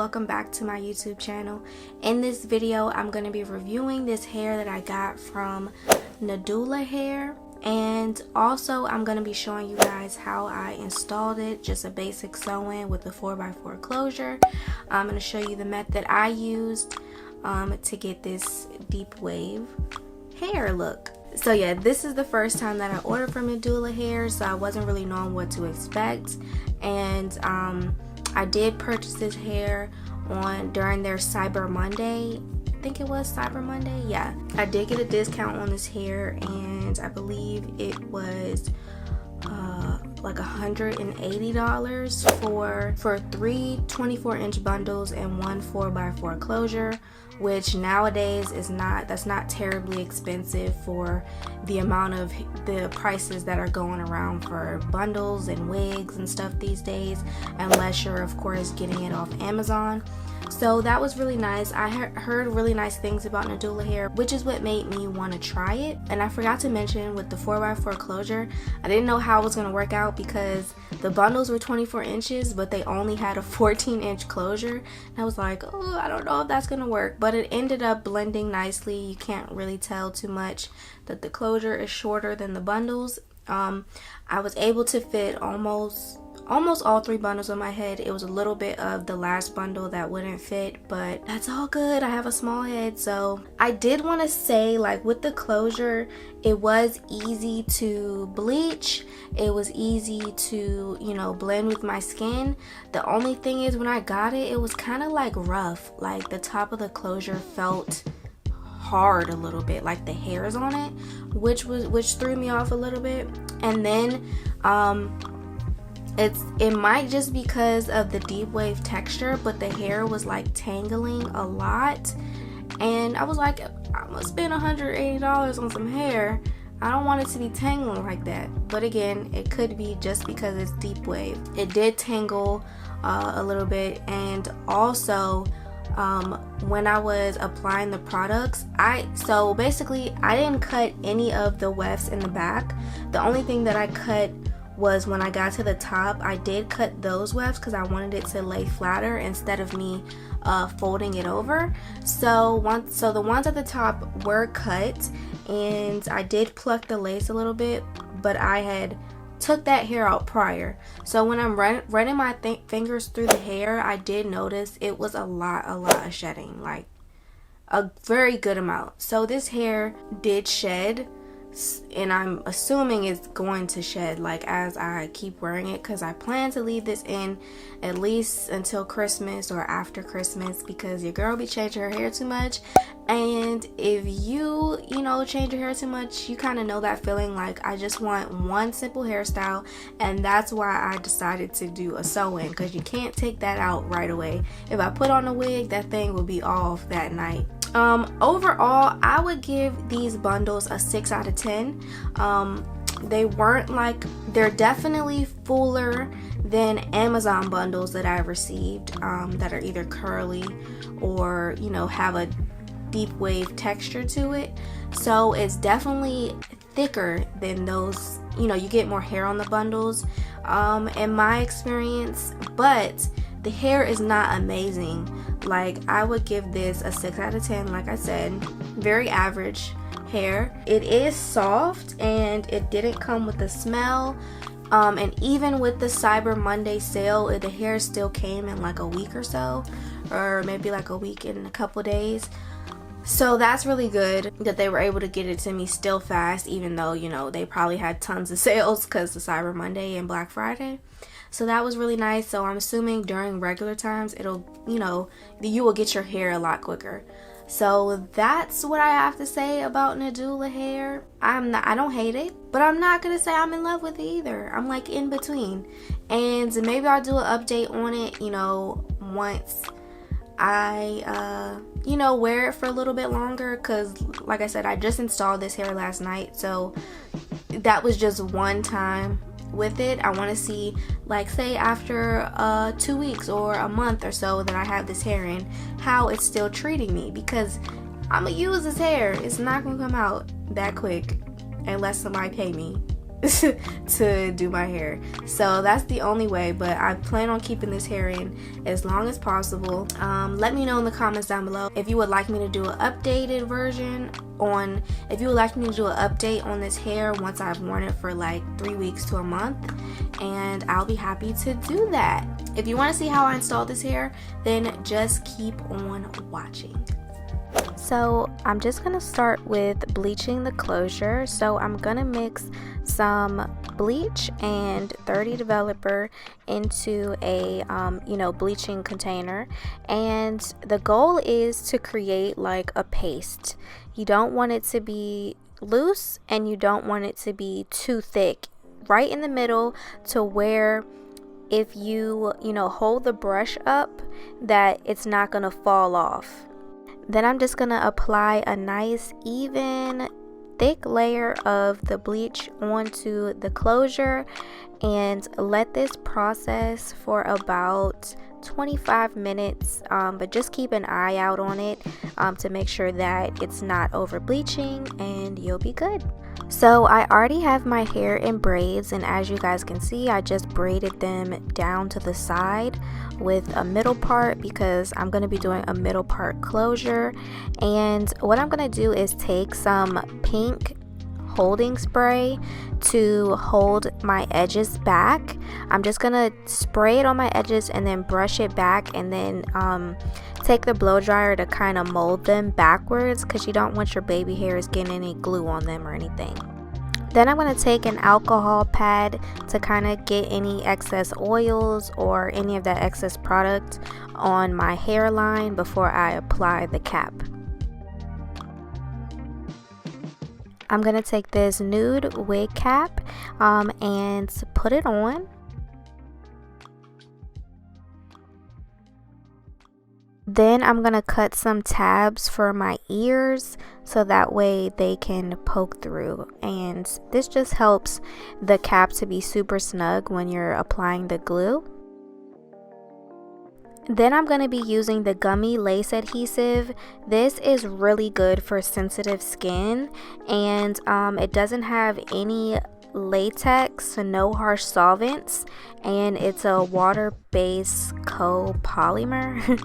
welcome back to my YouTube channel. In this video I'm going to be reviewing this hair that I got from Nadula hair, and also I'm going to be showing you guys how I installed it, just a basic sew-in with the 4x4 closure. I'm going to show you the method I used to get this deep wave hair look. So yeah, this is the first time that I ordered from Nadula hair, so I wasn't really knowing what to expect. And I did purchase this hair during their Cyber Monday. I think it was Cyber Monday. Yeah, I did get a discount on this hair, and I believe it was like $180 for 3 24-inch bundles and 1 4x4 closure, which nowadays that's not terribly expensive for the amount of the prices that are going around for bundles and wigs and stuff these days, unless you're of course getting it off Amazon. So that was really nice. I heard really nice things about Nadula hair, which is what made me want to try it. And I forgot to mention, with the 4x4 closure, I didn't know how it was going to work out because the bundles were 24 inches, but they only had a 14-inch closure. And I was like, oh, I don't know if that's going to work. But it ended up blending nicely. You can't really tell too much that the closure is shorter than the bundles. I was able to fit almost all 3 bundles on my head. It was a little bit of the last bundle that wouldn't fit, but that's all good. I have a small head. So I did want to say, like, with the closure, it was easy to bleach. It was easy to, you know, blend with my skin. The only thing is, when I got it, it was kind of like rough. Like, the top of the closure felt hard a little bit, like the hairs on it, which threw me off a little bit. And then it might just because of the deep wave texture, but the hair was like tangling a lot, and I was like, I'm gonna spend $180 on some hair. I don't want it to be tangling like that. But again, it could be just because it's deep wave. It did tangle a little bit. And also when I was applying the products, so basically I didn't cut any of the wefts in the back. The only thing that I cut was when I got to the top. I did cut those wefts because I wanted it to lay flatter instead of me folding it over. So the ones at the top were cut, and I did pluck the lace a little bit, but I had took that hair out prior. So when I'm running my fingers through the hair, I did notice it was a lot of shedding, like a very good amount. So this hair did shed, and I'm assuming it's going to shed like as I keep wearing it, because I plan to leave this in at least until Christmas or after Christmas, because your girl be changing her hair too much. And if you know, change your hair too much, you kind of know that feeling. Like, I just want one simple hairstyle, and that's why I decided to do a sew-in, because you can't take that out right away. If I put on a wig, that thing will be off that night. Overall, I would give these bundles a 6 out of 10. They're definitely fuller than Amazon bundles that I've received, that are either curly or, you know, have a deep wave texture to it. So it's definitely thicker than those. You know, you get more hair on the bundles, in my experience, but the hair is not amazing. Like, I would give this a 6 out of 10. Like I said, very average hair. It is soft, and it didn't come with a smell. And even with the Cyber Monday sale, the hair still came in like a week or so, or maybe like a week and a couple days. So that's really good that they were able to get it to me still fast, even though, you know, they probably had tons of sales because of Cyber Monday and Black Friday. So that was really nice. So I'm assuming during regular times, it'll, you know, you will get your hair a lot quicker. So that's what I have to say about Nadula hair. I don't hate it, but I'm not gonna say I'm in love with it either. I'm like in between, and maybe I'll do an update on it, you know, once I you know, wear it for a little bit longer, because like I said, I just installed this hair last night, so that was just one time with it. I want to see, like, say after 2 weeks or a month or so that I have this hair in, how it's still treating me, because I'm gonna use this hair. It's not gonna come out that quick unless somebody pay me to do my hair. So that's the only way, but I plan on keeping this hair in as long as possible. Let me know in the comments down below if you would like me to do an updated version on, if you would like me to do an update on this hair once I've worn it for like 3 weeks to a month, and I'll be happy to do that. If you want to see how I install this hair, then just keep on watching. So I'm just gonna start with bleaching the closure. So I'm gonna mix some bleach and 30 developer into a bleaching container, and the goal is to create like a paste. You don't want it to be loose and you don't want it to be too thick, right in the middle, to where if you hold the brush up that it's not gonna fall off. Then I'm just gonna apply a nice even thick layer of the bleach onto the closure and let this process for about 25 minutes, but just keep an eye out on it to make sure that it's not over bleaching, and you'll be good. So I already have my hair in braids, and as you guys can see, I just braided them down to the side with a middle part because I'm going to be doing a middle part closure. And what I'm going to do is take some pink holding spray to hold my edges back. I'm just gonna spray it on my edges and then brush it back, and then take the blow dryer to kind of mold them backwards because you don't want your baby hairs getting any glue on them or anything. Then I'm going to take an alcohol pad to kind of get any excess oils or any of that excess product on my hairline before I apply the cap. I'm going to take this nude wig cap and put it on. Then I'm going to cut some tabs for my ears so that way they can poke through, and this just helps the cap to be super snug when you're applying the glue. Then I'm going to be using the gummy lace adhesive. This is really good for sensitive skin, and it doesn't have any latex, no harsh solvents, and it's a water-based copolymer.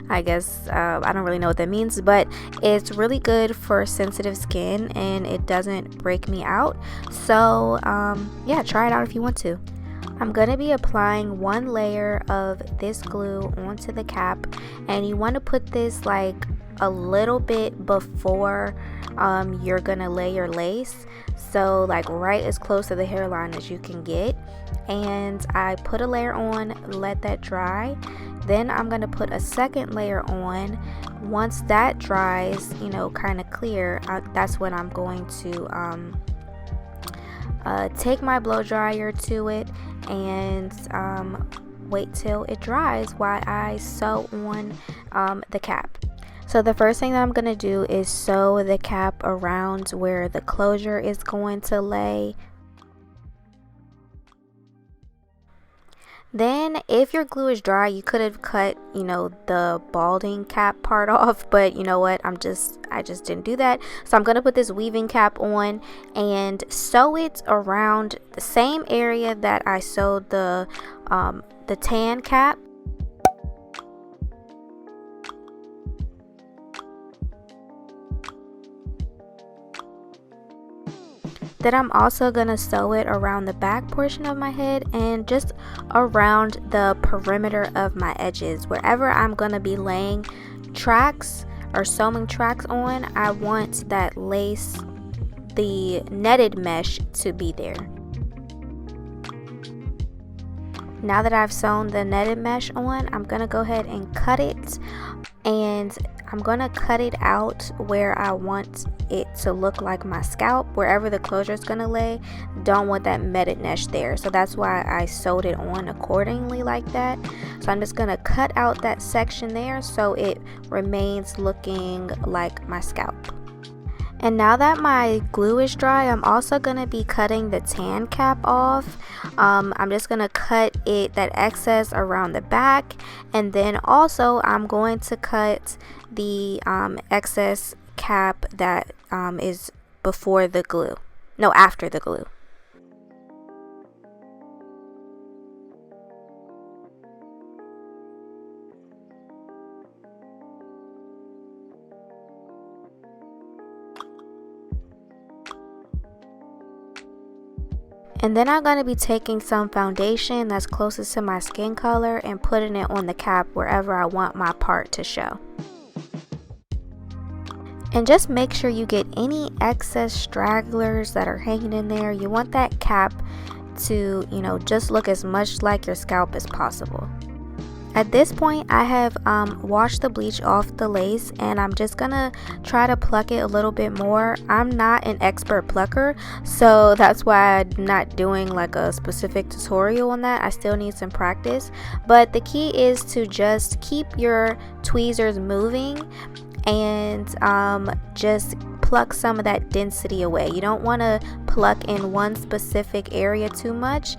I guess I don't really know what that means, but it's really good for sensitive skin and it doesn't break me out. So yeah, try it out if you want to. I'm going to be applying one layer of this glue onto the cap, and you want to put this like a little bit before you're going to lay your lace, so like right as close to the hairline as you can get. And I put a layer on, let that dry. Then I'm going to put a second layer on. Once that dries, kind of clear, that's when I'm going to take my blow dryer to it and wait till it dries while I sew on the cap. So the first thing that I'm going to do is sew the cap around where the closure is going to lay. Then if your glue is dry, you could have cut the balding cap part off, but you know what, I just didn't do that. So I'm going to put this weaving cap on and sew it around the same area that I sewed the tan cap. Then I'm also going to sew it around the back portion of my head and just around the perimeter of my edges. Wherever I'm going to be laying tracks or sewing tracks on, I want that lace, the netted mesh, to be there. Now that I've sewn the netted mesh on, I'm going to go ahead and cut it, and I'm going to cut it out where I want it to look like my scalp. Wherever the closure is going to lay, don't want that netted mesh there. So that's why I sewed it on accordingly like that. So I'm just going to cut out that section there so it remains looking like my scalp. And now that my glue is dry, I'm also going to be cutting the tan cap off. I'm just going to cut that excess around the back, and then also I'm going to cut the excess cap that is before the glue. No, after the glue. And then I'm going to be taking some foundation that's closest to my skin color and putting it on the cap wherever I want my part to show. And just make sure you get any excess stragglers that are hanging in there. You want that cap to, just look as much like your scalp as possible. At this point, I have washed the bleach off the lace, and I'm just gonna try to pluck it a little bit more. I'm not an expert plucker, so that's why I'm not doing like a specific tutorial on that. I still need some practice, but the key is to just keep your tweezers moving and just pluck some of that density away. You don't want to pluck in one specific area too much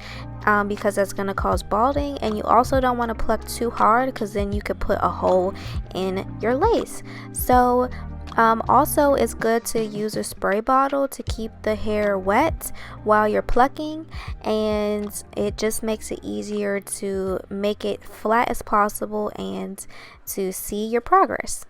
because that's going to cause balding, and you also don't want to pluck too hard because then you could put a hole in your lace. So also it's good to use a spray bottle to keep the hair wet while you're plucking, and it just makes it easier to make it flat as possible and to see your progress.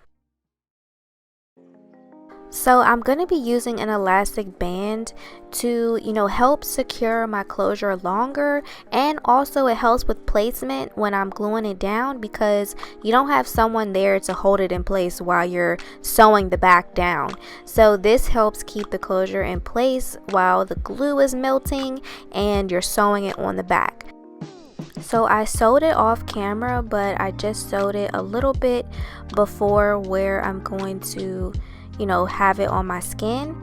So I'm going to be using an elastic band to, help secure my closure longer, and also it helps with placement when I'm gluing it down because you don't have someone there to hold it in place while you're sewing the back down. So this helps keep the closure in place while the glue is melting and you're sewing it on the back. So I sewed it off camera, but I just sewed it a little bit before where I'm going to have it on my skin.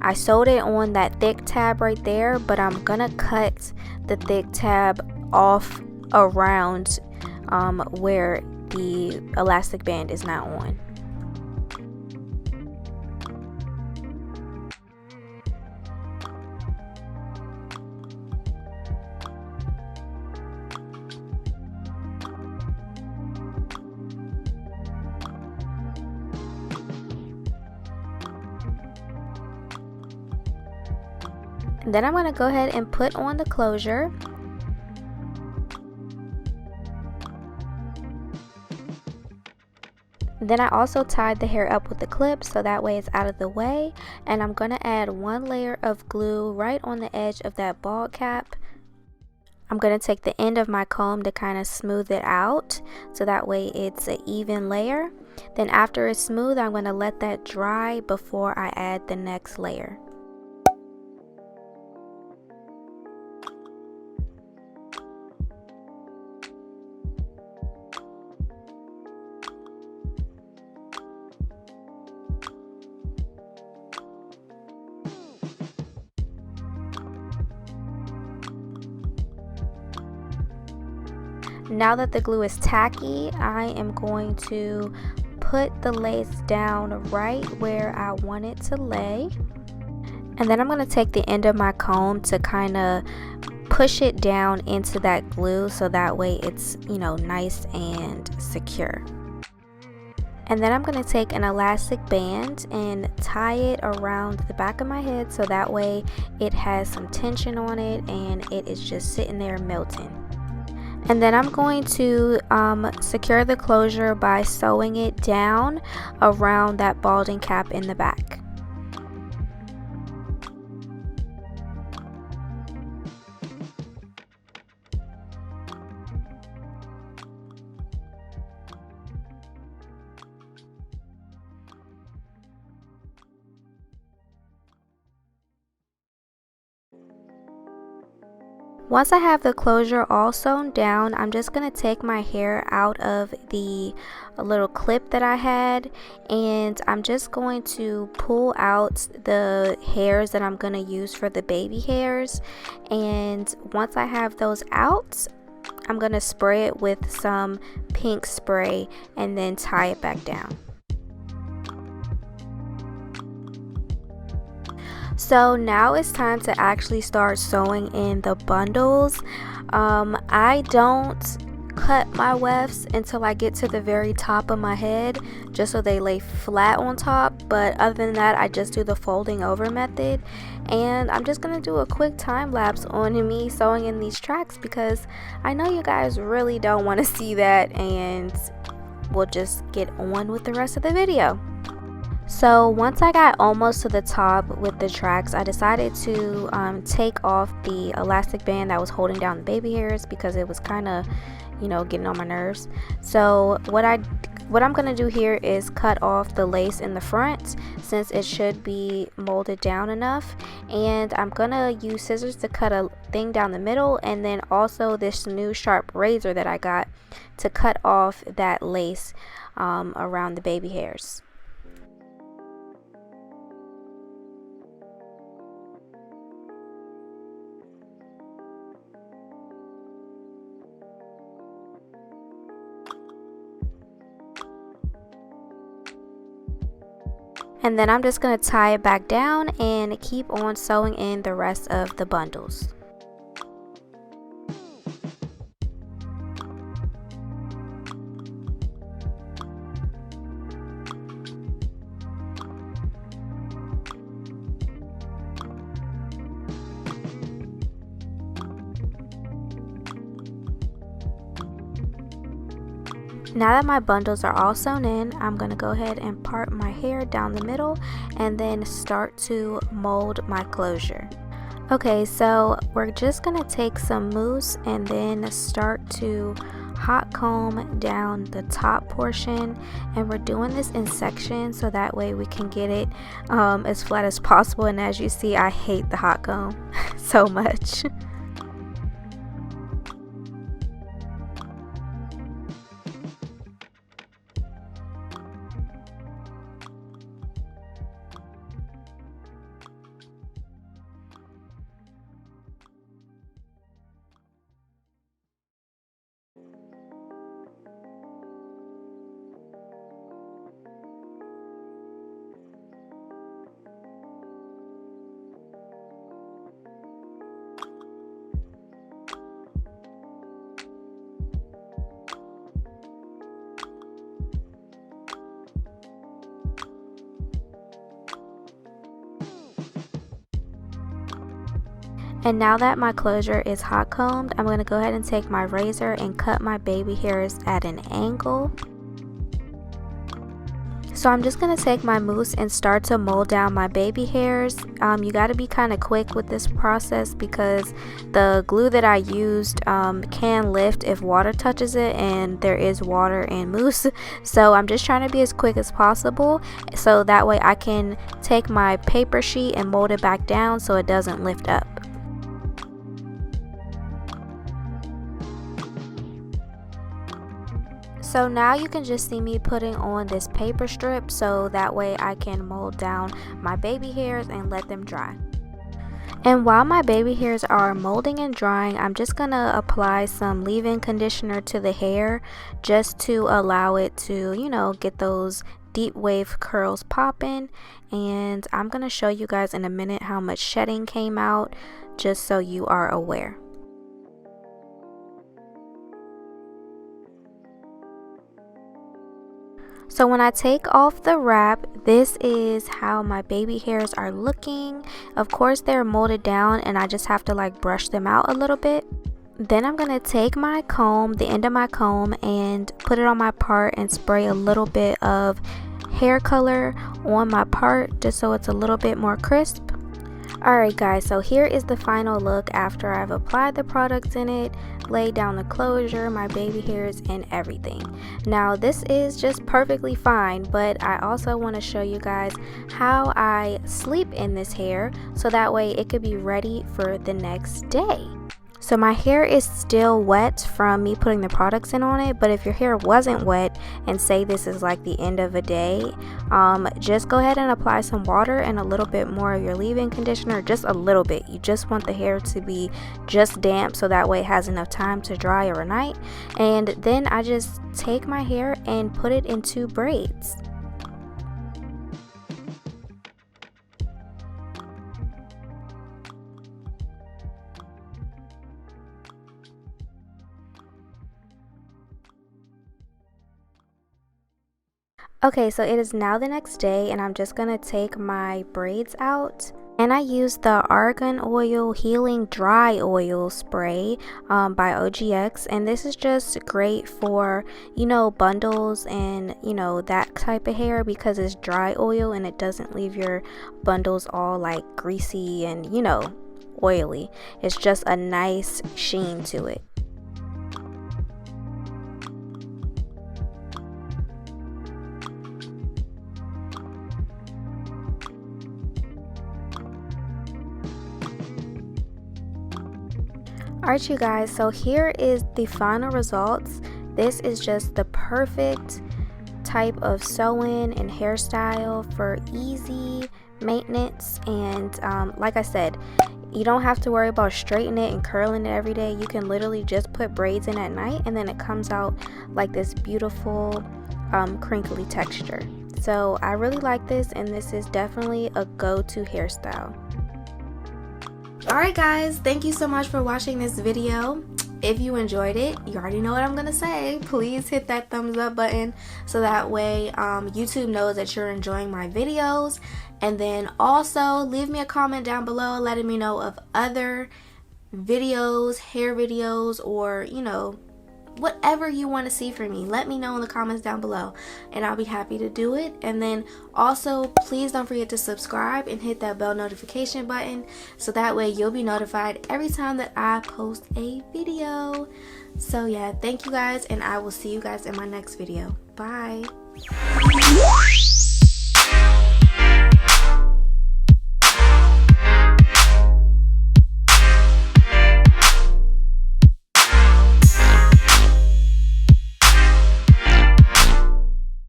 I sewed it on that thick tab right there, but I'm gonna cut the thick tab off around where the elastic band is not on. Then I'm going to go ahead and put on the closure. Then I also tied the hair up with the clip so that way it's out of the way, and I'm going to add one layer of glue right on the edge of that bald cap. I'm going to take the end of my comb to kind of smooth it out so that way it's an even layer. Then after it's smooth, I'm going to let that dry before I add the next layer. Now that the glue is tacky, I am going to put the lace down right where I want it to lay. And then I'm going to take the end of my comb to kind of push it down into that glue so that way it's, nice and secure. And then I'm going to take an elastic band and tie it around the back of my head so that way it has some tension on it and it is just sitting there melting. And then I'm going to secure the closure by sewing it down around that balding cap in the back. Once I have the closure all sewn down, I'm just going to take my hair out of the little clip that I had, and I'm just going to pull out the hairs that I'm going to use for the baby hairs. And once I have those out, I'm going to spray it with some pink spray and then tie it back down. So now it's time to actually start sewing in the bundles. I don't cut my wefts until I get to the very top of my head, just so they lay flat on top, but other than that I just do the folding over method. And I'm just gonna do a quick time lapse on me sewing in these tracks because I know you guys really don't want to see that, and we'll just get on with the rest of the video. So once I got almost to the top with the tracks, I decided to take off the elastic band that was holding down the baby hairs because it was kind of, you know, getting on my nerves. So what I'm gonna do here is cut off the lace in the front since it should be molded down enough, and I'm gonna use scissors to cut a thing down the middle, and then also this new sharp razor that I got to cut off that lace around the baby hairs. And then I'm just going to tie it back down and keep on sewing in the rest of the bundles. Now that my bundles are all sewn in, I'm going to go ahead and part my hair down the middle and then start to mold my closure. Okay, so we're just going to take some mousse and then start to hot comb down the top portion, and we're doing this in sections so that way we can get it as flat as possible. And as you see, I hate the hot comb so much. And now that my closure is hot combed, I'm going to go ahead and take my razor and cut my baby hairs at an angle. So I'm just going to take my mousse and start to mold down my baby hairs. You got to be kind of quick with this process because the glue that I used can lift if water touches it, and there is water in mousse. So I'm just trying to be as quick as possible so that way I can take my paper sheet and mold it back down so it doesn't lift up. So now you can just see me putting on this paper strip so that way I can mold down my baby hairs and let them dry. And while my baby hairs are molding and drying, I'm just going to apply some leave-in conditioner to the hair just to allow it to, you know, get those deep wave curls popping. And I'm going to show you guys in a minute how much shedding came out just so you are aware. So when I take off the wrap, this is how my baby hairs are looking. Of course they're molded down and I just have to like brush them out a little bit. Then I'm going to take my comb, the end of my comb, and put it on my part and spray a little bit of hair color on my part just so it's a little bit more crisp. Alright guys, so here is the final look after I've applied the products in it, laid down the closure, my baby hairs, and everything. Now this is just perfectly fine, but I also want to show you guys how I sleep in this hair so that way it could be ready for the next day. So my hair is still wet from me putting the products in on it, but if your hair wasn't wet and say this is like the end of a day, just go ahead and apply some water and a little bit more of your leave-in conditioner, just a little bit. You just want the hair to be just damp so that way it has enough time to dry overnight. And then I just take my hair and put it into braids. Okay, so it is now the next day and I'm just gonna take my braids out. And I used the Argan Oil Healing Dry Oil Spray by OGX. And this is just great for, you know, bundles and, you know, that type of hair because it's dry oil and it doesn't leave your bundles all like greasy and, you know, oily. It's just a nice sheen to it. Alright you guys, so here is the final results. This is just the perfect type of sew-in and hairstyle for easy maintenance. And like I said, you don't have to worry about straightening it and curling it every day. You can literally just put braids in at night and then it comes out like this beautiful crinkly texture. So I really like this, and this is definitely a go-to hairstyle. Alright guys, thank you so much for watching this video. If you enjoyed it, you already know what I'm gonna say. Please hit that thumbs up button so that way YouTube knows that you're enjoying my videos. And then also leave me a comment down below letting me know of other videos, hair videos, or you know, whatever you want to see from me. Let me know in the comments down below and I'll be happy to do it. And then also please don't forget to subscribe and hit that bell notification button so that way you'll be notified every time that I post a video. So yeah, thank you guys, and I will see you guys in my next video. Bye.